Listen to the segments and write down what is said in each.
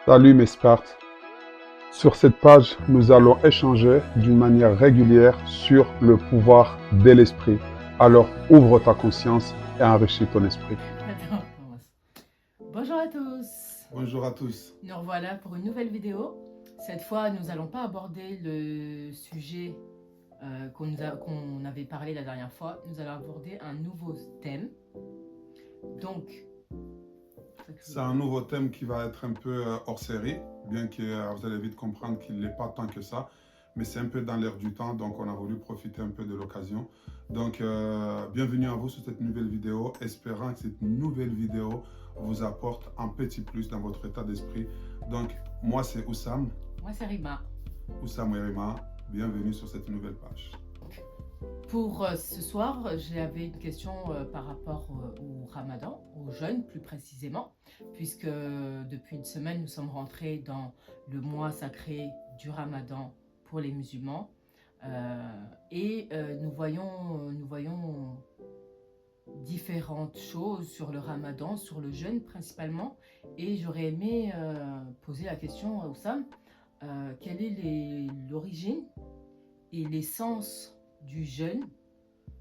Salut mes Spartes. Sur cette page, nous allons échanger d'une manière régulière sur le pouvoir de l'esprit. Alors ouvre ta conscience et enrichis ton esprit. Attends, on commence. Bonjour à tous. Bonjour à tous. Nous revoilà pour une nouvelle vidéo. Cette fois, nous n'allons pas aborder le sujet qu'on avait parlé la dernière fois. Nous allons aborder un nouveau thème. Donc, C'est un nouveau thème qui va être un peu hors série, bien que vous allez vite comprendre qu'il n'est pas tant que ça, mais c'est un peu dans l'air du temps, donc on a voulu profiter un peu de l'occasion. Donc, bienvenue à vous sur cette nouvelle vidéo, espérant que cette nouvelle vidéo vous apporte un petit plus dans votre état d'esprit. Donc, moi c'est Oussam. moi c'est Rima. Oussam et Rima, bienvenue sur cette nouvelle page. Pour ce soir, j'avais une question par rapport au Ramadan, au jeûne plus précisément, puisque depuis une semaine, nous sommes rentrés dans le mois sacré du Ramadan pour les musulmans. Nous voyons différentes choses sur le Ramadan, sur le jeûne principalement. Et j'aurais aimé poser la question à Oussam, quelle est l'origine et l'essence du jeûne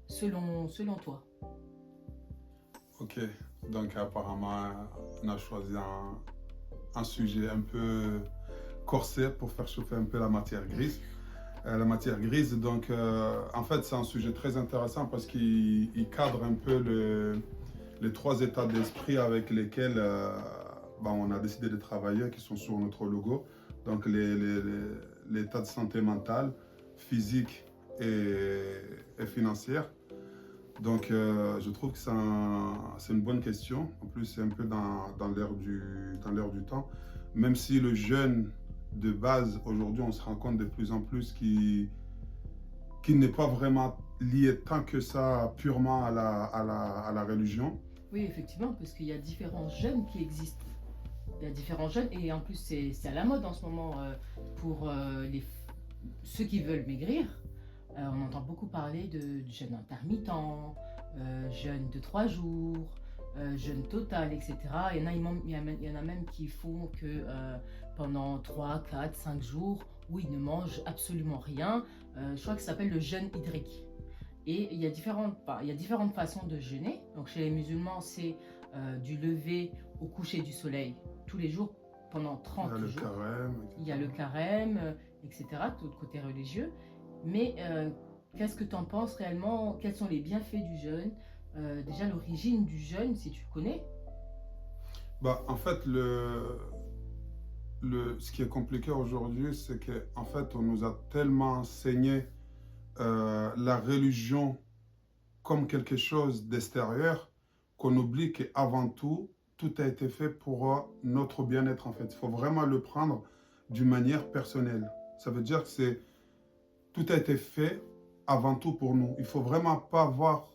selon toi? Ok, donc apparemment on a choisi un sujet un peu corsé pour faire chauffer un peu la matière grise. La matière grise, donc en fait c'est un sujet très intéressant parce qu'il cadre un peu les trois états d'esprit avec lesquels on a décidé de travailler, qui sont sur notre logo. Donc l'état de santé mentale, physique et financière. Donc, je trouve que c'est une bonne question. En plus, c'est un peu dans l'air du temps. Même si le jeûne de base, aujourd'hui, on se rend compte de plus en plus qu'il n'est pas vraiment lié tant que ça purement à la religion. Oui, effectivement, parce qu'il y a différents jeûnes qui existent. Il y a différents jeûnes et en plus c'est à la mode en ce moment pour ceux qui veulent maigrir. On entend beaucoup parler de jeûne intermittent, jeûne de 3 jours, jeûne total, etc. Il y en a même qui font que pendant 3, 4, 5 jours où ils ne mangent absolument rien. Je crois que ça s'appelle le jeûne hydrique. Et il y a différentes façons de jeûner. Donc chez les musulmans, c'est du lever au coucher du soleil tous les jours pendant 30 jours. Il y a le carême, etc. Tout le côté religieux. Mais qu'est-ce que tu en penses réellement? Quels sont les bienfaits du jeûne? Déjà l'origine du jeûne, si tu connais? En fait, ce qui est compliqué aujourd'hui, c'est qu'en fait, on nous a tellement enseigné la religion comme quelque chose d'extérieur qu'on oublie qu'avant tout, tout a été fait pour notre bien-être en fait. Il faut vraiment le prendre d'une manière personnelle. Ça veut dire que tout a été fait avant tout pour nous. Il ne faut vraiment pas voir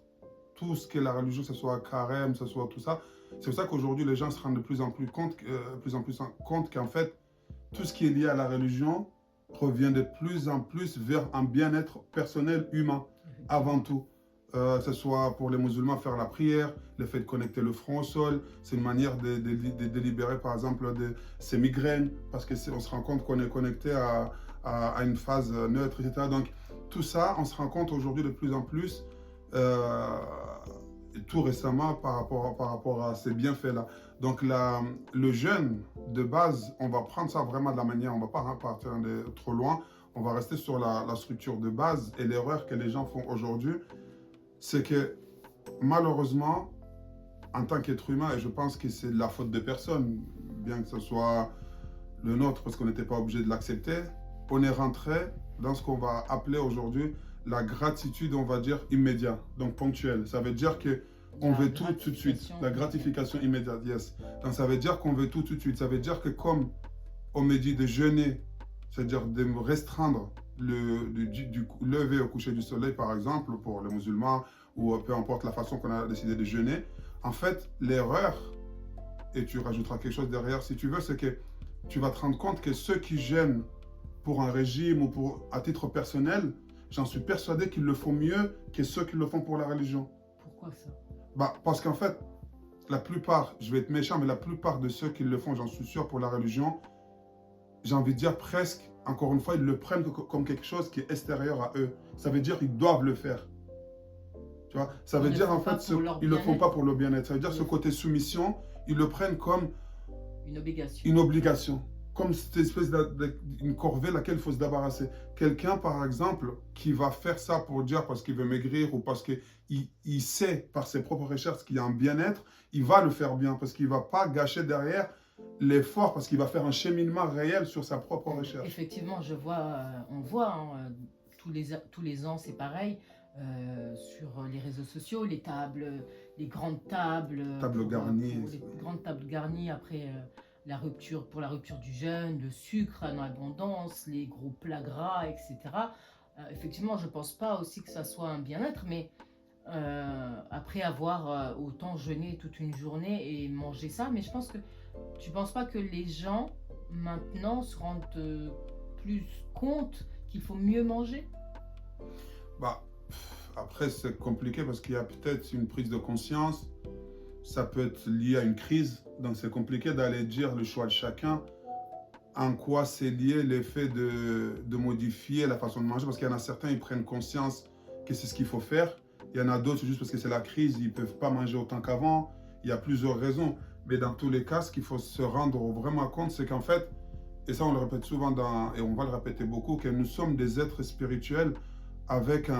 tout ce que la religion, que ce soit carême, que ce soit tout ça. C'est pour ça qu'aujourd'hui, les gens se rendent de plus en plus compte qu'en fait, tout ce qui est lié à la religion revient de plus en plus vers un bien-être personnel humain, avant tout. Que ce soit pour les musulmans faire la prière, le fait de connecter le front au sol, c'est une manière de libérer par exemple de ces migraines, parce qu'on se rend compte qu'on est connecté à une phase neutre, etc. Donc tout ça, on se rend compte aujourd'hui de plus en plus, tout récemment par rapport à ces bienfaits-là. Donc le jeûne, de base, on va prendre ça vraiment de la manière, on ne va pas partir trop loin, on va rester sur la structure de base. Et l'erreur que les gens font aujourd'hui, c'est que malheureusement, en tant qu'être humain, et je pense que c'est de la faute de personne, bien que ce soit le nôtre, parce qu'on n'était pas obligé de l'accepter, on est rentré dans ce qu'on va appeler aujourd'hui la gratitude, on va dire, immédiate, donc ponctuelle. Ça veut dire qu'on veut tout de suite. La gratification immédiate, yes. Donc ça veut dire qu'on veut tout de suite. Ça veut dire que comme on me dit de jeûner, c'est-à-dire de me restreindre du lever au coucher du soleil, par exemple, pour les musulmans, ou peu importe la façon qu'on a décidé de jeûner, en fait, l'erreur, et tu rajouteras quelque chose derrière si tu veux, c'est que tu vas te rendre compte que ceux qui jeûnent pour un régime ou à titre personnel, j'en suis persuadé qu'ils le font mieux que ceux qui le font pour la religion. Pourquoi ça? Parce qu'en fait, la plupart, je vais être méchant, mais la plupart de ceux qui le font, j'en suis sûr, pour la religion, j'ai envie de dire presque, encore une fois, ils le prennent comme quelque chose qui est extérieur à eux. Ça veut dire qu'ils doivent le faire. Tu vois, ça veut dire en fait, ils ne le font pas pour le bien-être. Ça veut dire ce côté soumission, ils le prennent comme une obligation. Comme cette espèce d'une corvée laquelle il faut se débarrasser. Quelqu'un, par exemple, qui va faire ça pour dire parce qu'il veut maigrir ou parce qu'il sait par ses propres recherches qu'il y a un bien-être, il va le faire bien parce qu'il ne va pas gâcher derrière l'effort parce qu'il va faire un cheminement réel sur sa propre recherche. Effectivement, on voit hein, tous les ans, c'est pareil. Sur les réseaux sociaux, les grandes tables, garnies, les grandes tables garnies après pour la rupture du jeûne, le sucre en abondance, les gros plats gras, etc. Effectivement, je pense pas aussi que ça soit un bien-être, mais après avoir autant jeûné toute une journée et manger ça, mais tu penses pas que les gens maintenant se rendent plus compte qu'il faut mieux manger? Bah, après, c'est compliqué parce qu'il y a peut-être une prise de conscience. Ça peut être lié à une crise. Donc, c'est compliqué d'aller dire le choix de chacun. En quoi c'est lié l'effet de modifier la façon de manger. Parce qu'il y en a certains, ils prennent conscience que c'est ce qu'il faut faire. Il y en a d'autres, juste parce que c'est la crise, ils ne peuvent pas manger autant qu'avant. Il y a plusieurs raisons. Mais dans tous les cas, ce qu'il faut se rendre vraiment compte, c'est qu'en fait, et ça on le répète souvent, et on va le répéter beaucoup, que nous sommes des êtres spirituels avec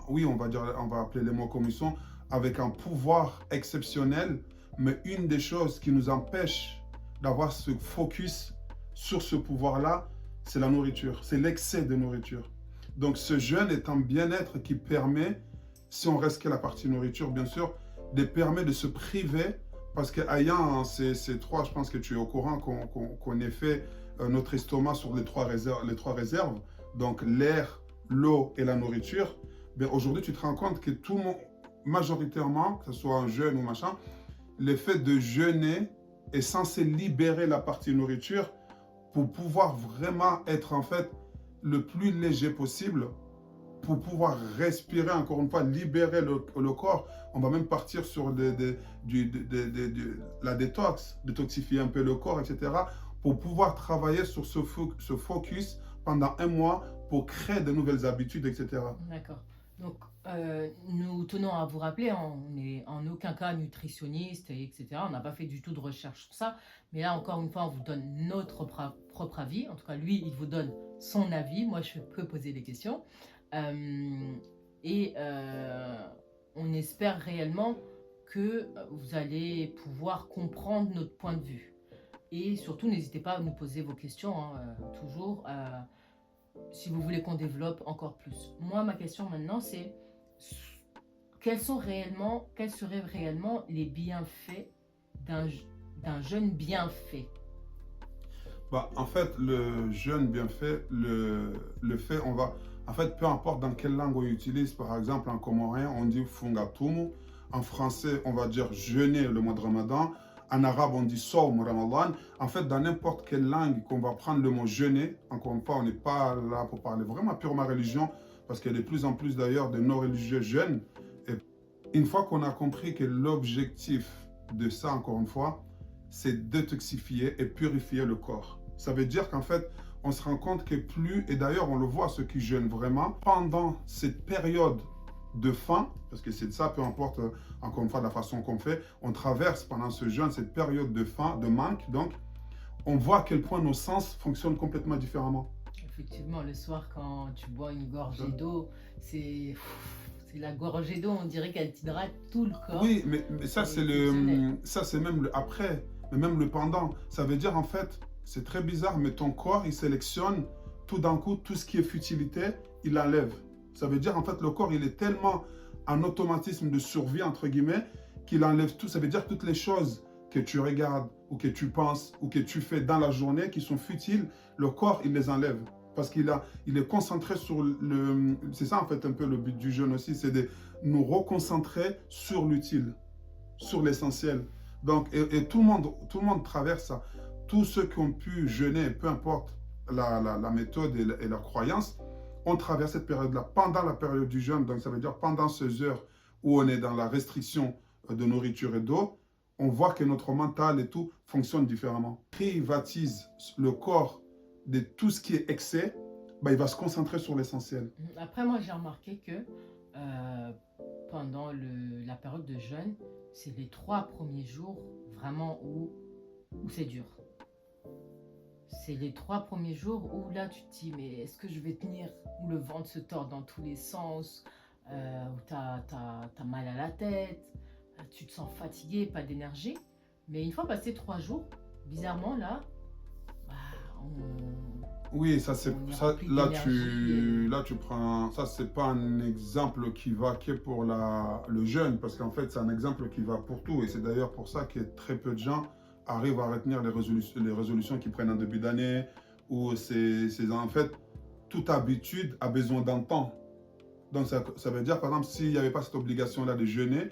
oui, on va appeler les mots comme ils sont, avec un pouvoir exceptionnel, mais une des choses qui nous empêche d'avoir ce focus sur ce pouvoir-là, c'est la nourriture, c'est l'excès de nourriture. Donc ce jeûne est un bien-être qui permet, si on reste que la partie nourriture, bien sûr, permet de se priver, parce qu'ayant ces trois, je pense que tu es au courant qu'on ait fait notre estomac sur les trois réserves, donc l'air, l'eau et la nourriture, ben aujourd'hui tu te rends compte que tout le monde, majoritairement, que ce soit un jeûne ou machin, le fait de jeûner est censé libérer la partie nourriture pour pouvoir vraiment être en fait le plus léger possible, pour pouvoir respirer, encore une fois, libérer le corps. On va même partir sur la détoxifier un peu le corps, etc., pour pouvoir travailler sur ce focus pendant un mois pour créer de nouvelles habitudes, etc. D'accord. Donc, nous tenons à vous rappeler, on n'est en aucun cas nutritionniste, etc. On n'a pas fait du tout de recherche sur ça. Mais là, encore une fois, on vous donne notre propre avis. En tout cas, lui, il vous donne son avis. Moi, je peux poser des questions. On espère réellement que vous allez pouvoir comprendre notre point de vue. Et surtout, n'hésitez pas à nous poser vos questions, hein, toujours, si vous voulez qu'on développe encore plus. Moi, ma question maintenant, c'est quels seraient réellement les bienfaits d'un jeûne bien fait? Bah, en fait, le jeûne bien fait, le fait, en fait, peu importe dans quelle langue on utilise, par exemple, en comorien, on dit fungatumu. En français, on va dire jeûner le mois de Ramadan. En arabe, on dit Sawm Ramadan. En fait, dans n'importe quelle langue qu'on va prendre le mot jeûner, encore une fois, on n'est pas là pour parler vraiment purement religion, parce qu'il y a de plus en plus d'ailleurs de non-religieux jeûnes. Et une fois qu'on a compris que l'objectif de ça, encore une fois, c'est détoxifier et purifier le corps. Ça veut dire qu'en fait, on se rend compte que plus, et d'ailleurs on le voit, ceux qui jeûnent vraiment, pendant cette période de faim, parce que c'est ça, peu importe encore une fois la façon qu'on fait, on traverse pendant ce jeûne cette période de faim, de manque, donc on voit à quel point nos sens fonctionnent complètement différemment. Effectivement, le soir quand tu bois une gorgée d'eau, c'est la gorgée d'eau, on dirait qu'elle t'hydrate tout le corps. Oui, mais ça c'est même le après, mais même le pendant. Ça veut dire en fait, c'est très bizarre, mais ton corps il sélectionne tout d'un coup tout ce qui est futilité, il l'enlève. Ça veut dire en fait le corps il est tellement en automatisme de survie entre guillemets qu'il enlève tout. Ça veut dire toutes les choses que tu regardes ou que tu penses ou que tu fais dans la journée qui sont futiles, le corps il les enlève. Parce qu'il est concentré sur le... C'est ça en fait un peu le but du jeûne aussi, c'est de nous reconcentrer sur l'utile, sur l'essentiel. Donc, et tout le monde traverse ça. Tous ceux qui ont pu jeûner, peu importe la méthode et leur croyance, on traverse cette période-là pendant la période du jeûne. Donc ça veut dire pendant ces heures où on est dans la restriction de nourriture et d'eau, on voit que notre mental et tout fonctionne différemment. Privatise le corps de tout ce qui est excès, bah, il va se concentrer sur l'essentiel. Après, moi, j'ai remarqué que pendant la période de jeûne, c'est les 3 premiers jours vraiment où c'est dur. C'est les 3 premiers jours où là, tu te dis, mais est-ce que je vais tenir? Où le ventre se tord dans tous les sens, où tu as mal à la tête, tu te sens fatigué, pas d'énergie. Mais une fois passé 3 jours, bizarrement, là, bah, Oui, ça c'est on est ça rempli d'énergie. là tu prends ça, c'est pas un exemple qui va que pour le jeûne, parce qu'en fait c'est un exemple qui va pour tout, et c'est d'ailleurs pour ça que très peu de gens arrivent à retenir les résolutions qu'ils prennent en début d'année, ou c'est en fait toute habitude a besoin d'un temps. Donc ça veut dire par exemple s'il n'y avait pas cette obligation là de jeûner,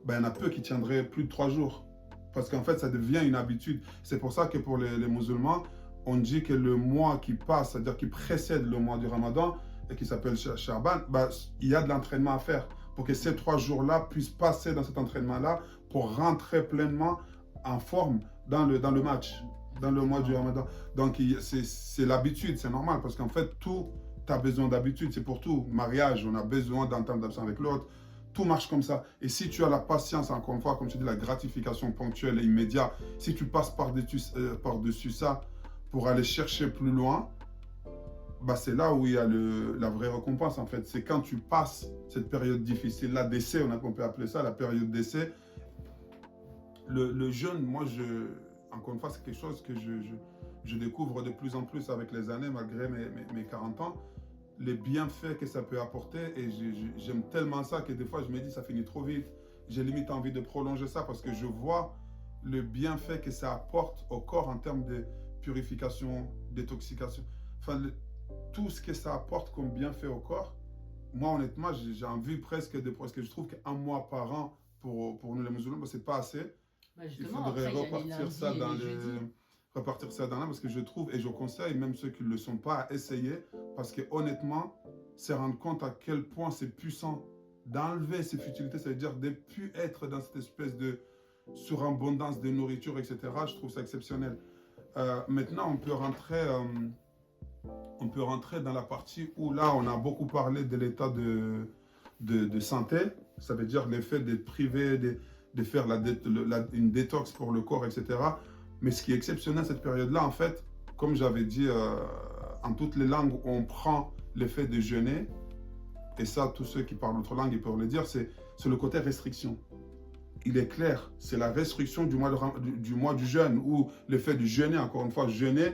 ben, il y en a peu qui tiendraient plus de 3 jours. Parce qu'en fait, ça devient une habitude. C'est pour ça que pour les musulmans, on dit que le mois qui passe, c'est-à-dire qui précède le mois du Ramadan, et qui s'appelle Sha'ban, bah, il y a de l'entraînement à faire pour que ces 3 jours-là puissent passer dans cet entraînement-là pour rentrer pleinement en forme dans le match, dans le mois du Ramadan. Donc, c'est l'habitude, c'est normal, parce qu'en fait, tout a besoin d'habitude, c'est pour tout. Mariage, on a besoin d'un temps d'absence avec l'autre. Tout marche comme ça. Et si tu as la patience, encore une fois, comme tu dis, la gratification ponctuelle et immédiate, si tu passes par-dessus ça pour aller chercher plus loin, bah c'est là où il y a la vraie récompense, en fait. C'est quand tu passes cette période difficile-là, d'essai, on peut appeler ça la période d'essai. Le jeûne, moi, encore une fois, c'est quelque chose que je découvre de plus en plus avec les années, malgré mes 40 ans. Les bienfaits que ça peut apporter, et j'aime tellement ça que des fois je me dis ça finit trop vite, j'ai limite envie de prolonger ça parce que je vois le bienfait que ça apporte au corps en termes de purification, détoxication, enfin tout ce que ça apporte comme bienfait au corps. Moi honnêtement j'ai envie presque parce que je trouve qu'un mois par an pour nous les musulmans, c'est pas assez. Bah Il justement, faudrait après, il y a les lundis et les jeudis. repartir ça dans là, parce que je trouve et je conseille même ceux qui ne le sont pas à essayer, parce que honnêtement, c'est rendre compte à quel point c'est puissant d'enlever ces futilités, c'est-à-dire de ne plus être dans cette espèce de surabondance de nourriture, etc. Je trouve ça exceptionnel. Maintenant, on peut rentrer dans la partie où là, on a beaucoup parlé de l'état de santé. Ça veut dire l'effet d'être privé, de faire une détox pour le corps, etc. Mais ce qui est exceptionnel cette période-là, en fait, comme j'avais dit en toutes les langues où on prend le fait de jeûner, et ça, tous ceux qui parlent d'autres langues, ils peuvent le dire, c'est le côté restriction. Il est clair, c'est la restriction du mois du jeûne, ou le fait de jeûner, encore une fois, jeûner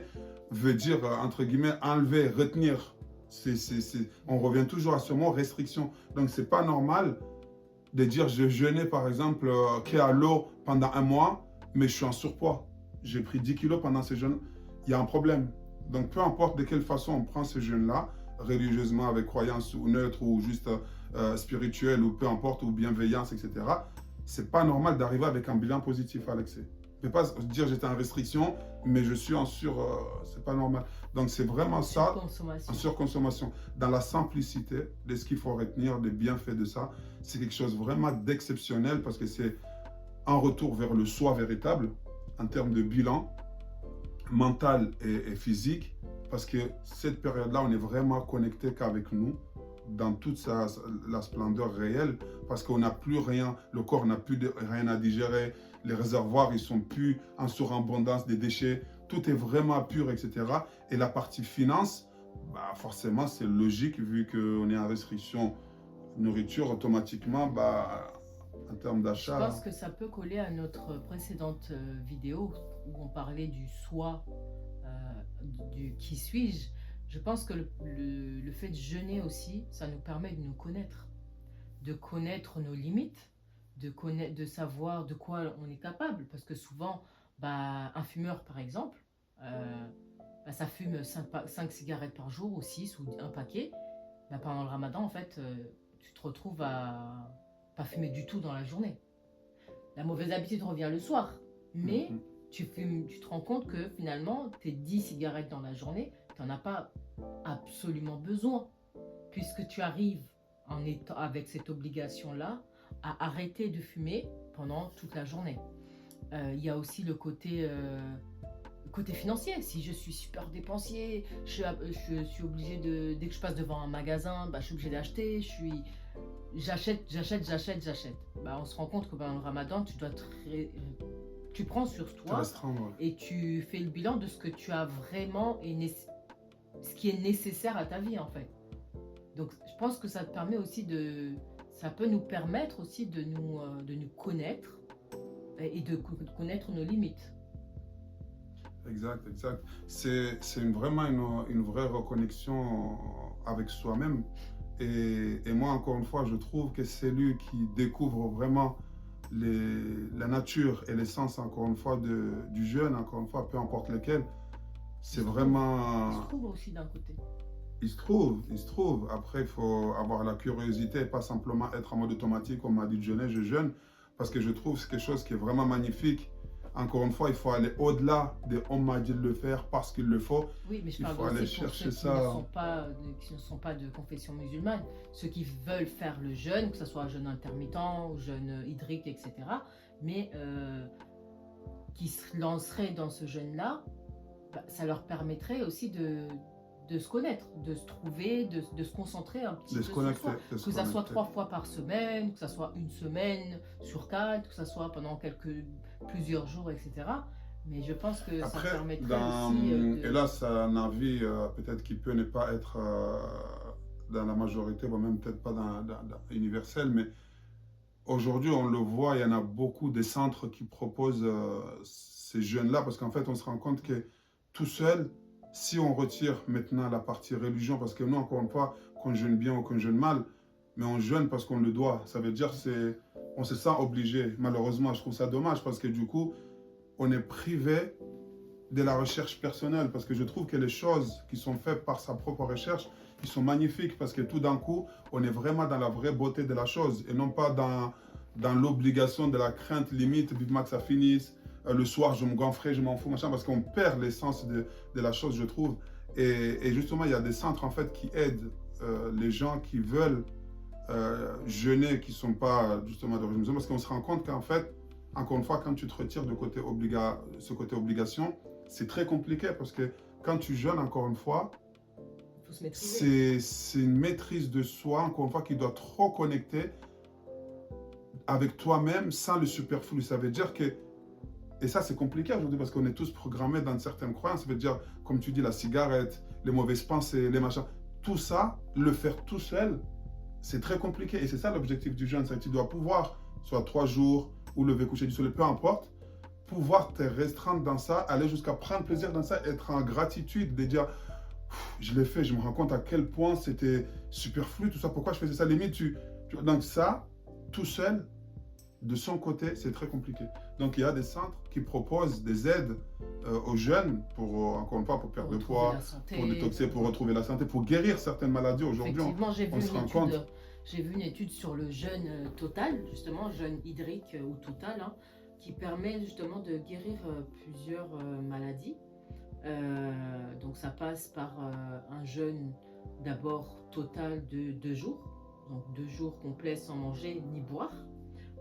veut dire, entre guillemets, enlever, retenir. On revient toujours à ce mot restriction. Donc, c'est pas normal de dire je jeûnais, par exemple, qu'à l'eau pendant un mois, mais je suis en surpoids. J'ai pris 10 kilos pendant ce jeûne. Il y a un problème. Donc, peu importe de quelle façon on prend ce jeûne-là, religieusement, avec croyance ou neutre, ou juste spirituel, ou peu importe, ou bienveillance, etc., c'est pas normal d'arriver avec un bilan positif à l'excès. Je ne peux pas dire j'étais en restriction, mais je suis en c'est pas normal. Donc c'est vraiment ça, en surconsommation. Dans la simplicité de ce qu'il faut retenir, des bienfaits de ça, c'est quelque chose vraiment d'exceptionnel parce que c'est un retour vers le soi véritable en termes de bilan mental et physique, parce que cette période-là, on est vraiment connecté qu'avec nous, dans toute la splendeur réelle, parce qu'on n'a plus rien, le corps n'a plus rien à digérer, les réservoirs, ils sont plus en surabondance des déchets, tout est vraiment pur, etc. Et la partie finance, bah forcément, c'est logique, vu qu'on est en restriction nourriture, automatiquement, bah, en termes d'achat. Je pense que ça peut coller à notre précédente vidéo où on parlait du soi, du qui suis-je. Je pense que le fait de jeûner aussi, ça nous permet de nous connaître, de connaître nos limites, de savoir de quoi on est capable. Parce que souvent, bah, un fumeur, par exemple, bah, ça fume 5 cigarettes par jour, ou 6, ou un paquet. Bah, pendant le ramadan, en fait, tu te retrouves à pas fumer du tout dans la journée. La mauvaise habitude revient le soir. Mais tu te rends compte que finalement, tes 10 cigarettes dans la journée, tu n'en as pas absolument besoin, puisque tu arrives avec cette obligation-là à arrêter de fumer pendant toute la journée. Il y a aussi le côté côté financier. Si je suis super dépensier, je suis obligée de, dès que je passe devant un magasin, bah, je suis obligée d'acheter, j'achète. Bah, on se rend compte que pendant le ramadan, tu prends sur Tu toi restreins, ouais. et tu fais le bilan de ce que tu as vraiment et ce qui est nécessaire à ta vie en fait. Donc je pense que ça te permet aussi ça peut nous permettre aussi de nous connaître et de connaître nos limites. Exact, exact. C'est vraiment une vraie reconnexion avec soi-même. Et moi, encore une fois, je trouve que c'est lui qui découvre vraiment la nature et l'essence, encore une fois, du jeûne, encore une fois, peu importe lequel. C'est Il se vraiment... trouve aussi d'un côté. Il se trouve, il se trouve. Après, il faut avoir la curiosité et pas simplement être en mode automatique, on m'a dit de jeûner, je jeûne. Parce que je trouve que c'est quelque chose qui est vraiment magnifique. Encore une fois, il faut aller au-delà de on m'a dit de le faire parce qu'il le faut. Oui, mais je Il parle faut aller aussi pour chercher ceux qui ne ça. sont pas, qui ne sont pas de confession musulmane, ceux qui veulent faire le jeûne, que ce soit jeûne intermittent ou jeûne hydrique, etc. Mais qui se lanceraient dans ce jeûne-là, bah, ça leur permettrait aussi de se connaître, de se trouver, de se concentrer un petit De peu se sur connecter. soi. De Que se ça soit connecter. 3 fois par semaine, que ça soit une semaine sur 4, que ça soit pendant plusieurs jours, etc. Mais je pense que ça Après, permettrait aussi et là, c'est un avis peut-être qui peut ne pas être dans la majorité, ou même peut-être pas universel, mais aujourd'hui, on le voit, il y en a beaucoup de centres qui proposent ces jeunes-là, parce qu'en fait, on se rend compte que tout seul, si on retire maintenant la partie religion, parce que nous, encore une fois, qu'on jeûne bien ou qu'on jeûne mal, mais on jeûne parce qu'on le doit. Ça veut dire on se sent obligé. Malheureusement, je trouve ça dommage, parce que du coup, on est privé de la recherche personnelle, parce que je trouve que les choses qui sont faites par sa propre recherche, ils sont magnifiques, parce que tout d'un coup, on est vraiment dans la vraie beauté de la chose, et non pas dans l'obligation de la crainte limite, vivement que ça finisse, le soir je me gonflerai, je m'en fous, machin, parce qu'on perd l'essence de la chose, je trouve. Et justement, il y a des centres en fait qui aident les gens qui veulent jeûner, qui ne sont pas justement d'origine musulmane, parce qu'on se rend compte qu'en fait, encore une fois, quand tu te retires de ce côté obligation, c'est très compliqué, parce que quand tu jeûnes, encore une fois, il faut se maîtriser. c'est une maîtrise de soi, encore une fois, qui doit te reconnecter avec toi-même sans le superflu. Ça veut dire que, et ça c'est compliqué aujourd'hui, parce qu'on est tous programmés dans certaines croyances. Ça veut dire, comme tu dis, la cigarette, les mauvaises pensées, les machins, tout ça, le faire tout seul, c'est très compliqué. Et c'est ça l'objectif du jeûne, c'est que tu dois pouvoir, soit 3 jours, ou lever coucher du soleil, peu importe, pouvoir te restreindre dans ça, aller jusqu'à prendre plaisir dans ça, être en gratitude, de dire, je l'ai fait, je me rends compte à quel point c'était superflu, tout ça, pourquoi je faisais ça, limite, donc ça, tout seul, de son côté, c'est très compliqué. Donc il y a des centres qui proposent des aides aux jeunes, encore une fois, pour perdre de poids, pour détoxer, pour retrouver la santé, pour guérir certaines maladies. Aujourd'hui, effectivement, on se rend compte. J'ai vu une étude sur le jeûne total, justement, jeûne hydrique ou total, hein, qui permet justement de guérir plusieurs maladies. Donc ça passe par un jeûne d'abord total de 2 jours, donc 2 jours complets sans manger ni boire.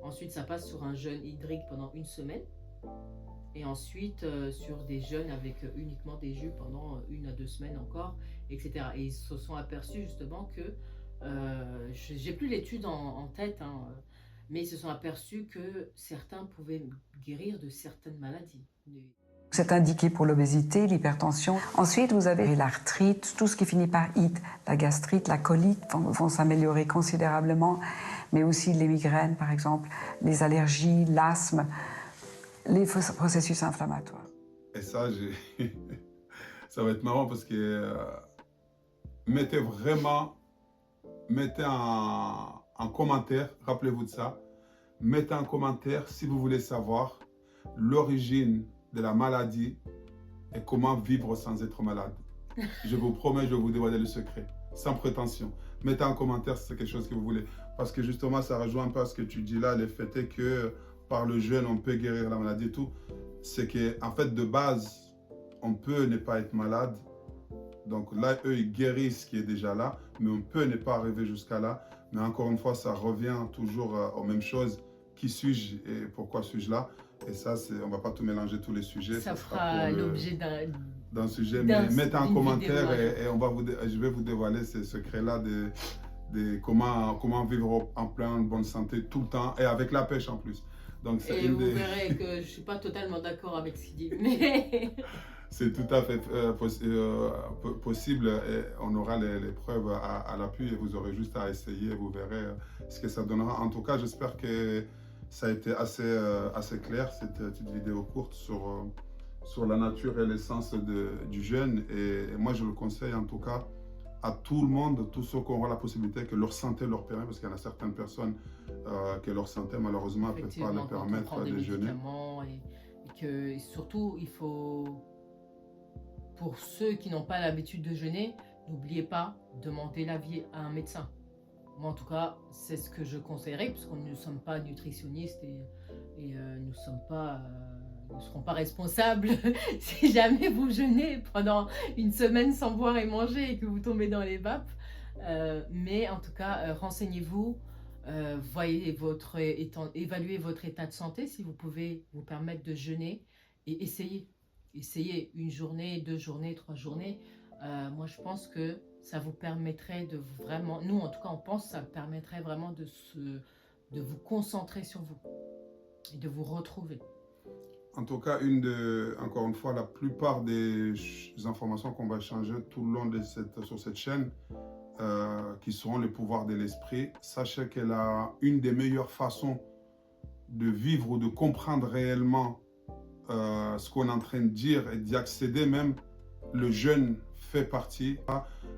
Ensuite, ça passe sur un jeûne hydrique pendant 1 semaine. Et ensuite, sur des jeûnes avec uniquement des jus pendant 1 à 2 semaines encore, etc. Et ils se sont aperçus justement que, j'ai plus l'étude en tête, hein, mais ils se sont aperçus que certains pouvaient guérir de certaines maladies. C'est indiqué pour l'obésité, l'hypertension. Ensuite, vous avez l'arthrite, tout ce qui finit par ite. La gastrite, la colite vont s'améliorer considérablement, mais aussi les migraines, par exemple, les allergies, l'asthme, les processus inflammatoires. Et ça, ça va être marrant, parce que mettez en commentaire, rappelez-vous de ça, mettez en commentaire si vous voulez savoir l'origine de la maladie et comment vivre sans être malade. Je vous promets, je vais vous dévoiler le secret, sans prétention. Mettez en commentaire si c'est quelque chose que vous voulez. Parce que justement, ça rejoint un peu ce que tu dis là, le fait est que par le jeûne, on peut guérir la maladie et tout. C'est qu'en fait, de base, on peut ne pas être malade. Donc là, eux, ils guérissent ce qui est déjà là, mais on peut ne pas arriver jusqu'à là. Mais encore une fois, ça revient toujours aux mêmes choses. Qui suis-je et pourquoi suis-je là? Et ça, on ne va pas tout mélanger tous les sujets. Ça sera fera pour l'objet d'un sujet. d'un- Mais mettez en d'une commentaire vidéo, et je vais vous dévoiler ces secrets-là de comment vivre en pleine bonne santé tout le temps et avec la pêche en plus. Donc, c'est Et vous verrez que je ne suis pas totalement d'accord avec ce qu'il dit. Mais c'est tout à fait possible et on aura les preuves à l'appui et vous aurez juste à essayer et vous verrez ce que ça donnera. En tout cas, j'espère que ça a été assez clair, cette petite vidéo courte sur la nature et l'essence du jeûne. Et moi, je le conseille en tout cas à tout le monde, tous ceux qui auront la possibilité, que leur santé leur permet, parce qu'il y en a certaines personnes que leur santé malheureusement ne peut pas leur permettre de jeûner. Et surtout, il faut, pour ceux qui n'ont pas l'habitude de jeûner, n'oubliez pas de demander l'avis à un médecin. Moi, en tout cas, c'est ce que je conseillerais, puisqu'on ne sommes pas nutritionnistes et nous ne serons pas responsables si jamais vous jeûnez pendant une semaine sans boire et manger et que vous tombez dans les vapes. Mais en tout cas, renseignez-vous, évaluez votre état de santé si vous pouvez vous permettre de jeûner et essayez. Essayez 1 journée, 2 journées, 3 journées. Moi, je pense que ça vous permettrait de vraiment, nous en tout cas on pense que ça permettrait vraiment de vous concentrer sur vous et de vous retrouver. En tout cas, encore une fois, la plupart des informations qu'on va échanger tout le long sur cette chaîne, qui seront les pouvoirs de l'esprit, sachez qu'elle a une des meilleures façons de vivre ou de comprendre réellement ce qu'on est en train de dire et d'y accéder même. Le jeûne fait partie.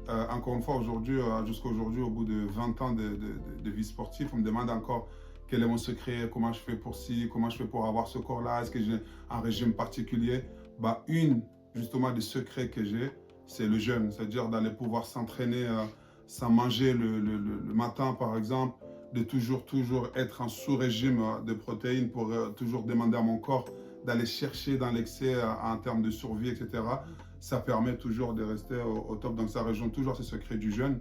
Encore une fois, aujourd'hui, jusqu'à aujourd'hui, au bout de 20 ans de vie sportive, on me demande encore quel est mon secret, comment je fais pour comment je fais pour avoir ce corps-là, est-ce que j'ai un régime particulier. Justement, des secrets que j'ai, c'est le jeûne, c'est-à-dire d'aller pouvoir s'entraîner sans manger le matin, par exemple, de toujours être en sous-régime de protéines pour toujours demander à mon corps d'aller chercher dans l'excès en termes de survie, etc. Ça permet toujours de rester au top. Donc, ça rejoint toujours ces secrets du jeûne.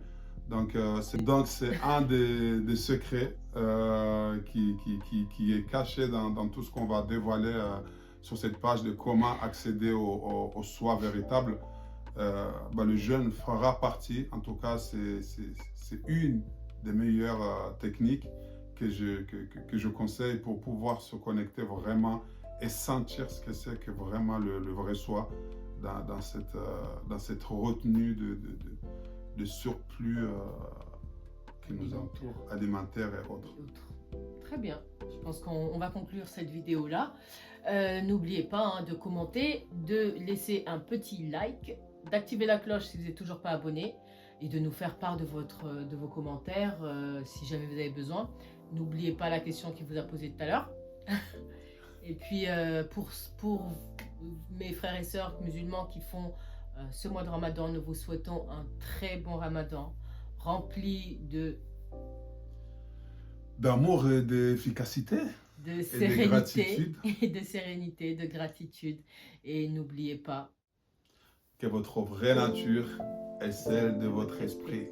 Donc, c'est un des secrets qui est caché dans tout ce qu'on va dévoiler sur cette page de comment accéder au soi véritable. Le jeûne fera partie. En tout cas, c'est une des meilleures techniques que je conseille pour pouvoir se connecter vraiment et sentir ce que c'est que vraiment le vrai soi dans cette retenue de surplus qui nous entoure, alimentaire et autres. Très bien, je pense qu'on va conclure cette vidéo-là. N'oubliez pas de commenter, de laisser un petit like, d'activer la cloche si vous n'êtes toujours pas abonné et de nous faire part de vos commentaires si jamais vous avez besoin. N'oubliez pas la question qu'il vous a posée tout à l'heure. Et puis pour mes frères et sœurs musulmans qui font ce mois de Ramadan, nous vous souhaitons un très bon Ramadan, rempli d'amour et d'efficacité, de sérénité et de sérénité, de gratitude. Et n'oubliez pas que votre vraie nature est celle de votre esprit.